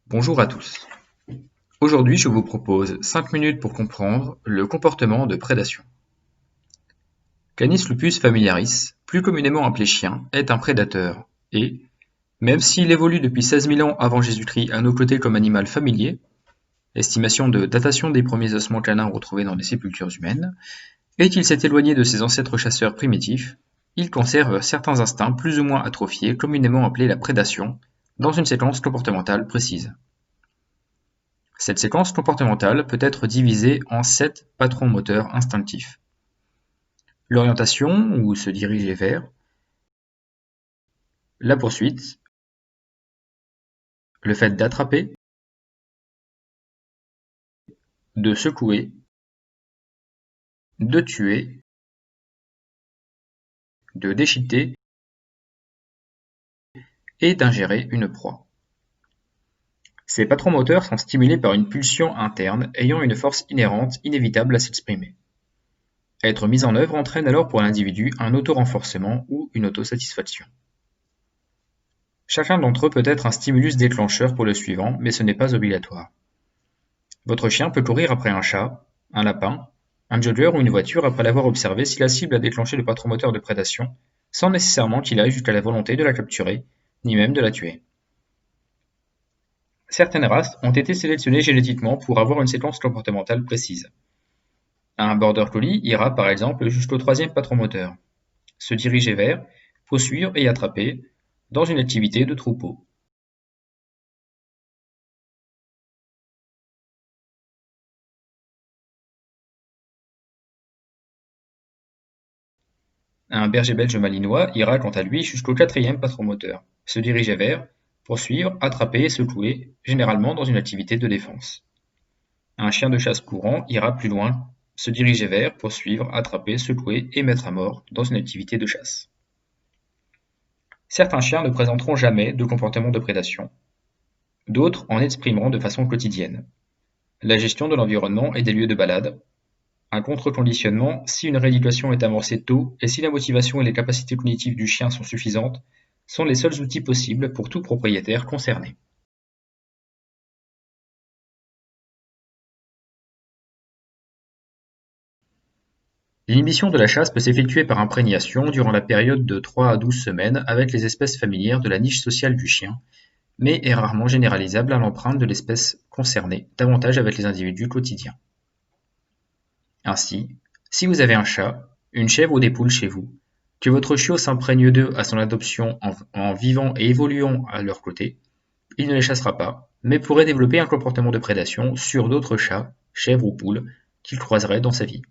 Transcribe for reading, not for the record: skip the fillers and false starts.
Bonjour à tous. Aujourd'hui, je vous propose 5 minutes pour comprendre le comportement de prédation. Canis lupus familiaris, plus communément appelé chien, est un prédateur et, même s'il évolue depuis 16 000 ans avant Jésus-Christ à nos côtés comme animal familier, estimation de datation des premiers ossements canins retrouvés dans les sépultures humaines, et qu'il s'est éloigné de ses ancêtres chasseurs primitifs, il conserve certains instincts plus ou moins atrophiés communément appelés la prédation, dans une séquence comportementale précise. Cette séquence comportementale peut être divisée en 7 patrons moteurs instinctifs. L'orientation, ou se diriger vers, la poursuite, le fait d'attraper, de secouer, de tuer, de déchiqueter et d'ingérer une proie. Ces patrons moteurs sont stimulés par une pulsion interne ayant une force inhérente inévitable à s'exprimer. Être mis en œuvre entraîne alors pour l'individu un auto-renforcement ou une autosatisfaction. Chacun d'entre eux peut être un stimulus déclencheur pour le suivant, mais ce n'est pas obligatoire. Votre chien peut courir après un chat, un lapin, un jogger ou une voiture après l'avoir observé si la cible a déclenché le patron moteur de prédation, sans nécessairement qu'il aille jusqu'à la volonté de la capturer, ni même de la tuer. Certaines races ont été sélectionnées génétiquement pour avoir une séquence comportementale précise. Un border collie ira par exemple jusqu'au 3e patron moteur, se diriger vers, poursuivre et attraper, dans une activité de troupeau. Un berger belge malinois ira quant à lui jusqu'au 4e patron moteur, se diriger vers, poursuivre, attraper et secouer, généralement dans une activité de défense. Un chien de chasse courant ira plus loin, se diriger vers, poursuivre, attraper, secouer et mettre à mort dans une activité de chasse. Certains chiens ne présenteront jamais de comportement de prédation, d'autres en exprimeront de façon quotidienne. La gestion de l'environnement et des lieux de balade, un contre-conditionnement si une rééducation est amorcée tôt et si la motivation et les capacités cognitives du chien sont suffisantes, sont les seuls outils possibles pour tout propriétaire concerné. L'inhibition de la chasse peut s'effectuer par imprégnation durant la période de 3 à 12 semaines avec les espèces familières de la niche sociale du chien, mais est rarement généralisable à l'empreinte de l'espèce concernée, davantage avec les individus quotidiens. Ainsi, si vous avez un chat, une chèvre ou des poules chez vous, que votre chiot s'imprègne d'eux à son adoption en vivant et évoluant à leur côté, il ne les chassera pas, mais pourrait développer un comportement de prédation sur d'autres chats, chèvres ou poules qu'il croiserait dans sa vie.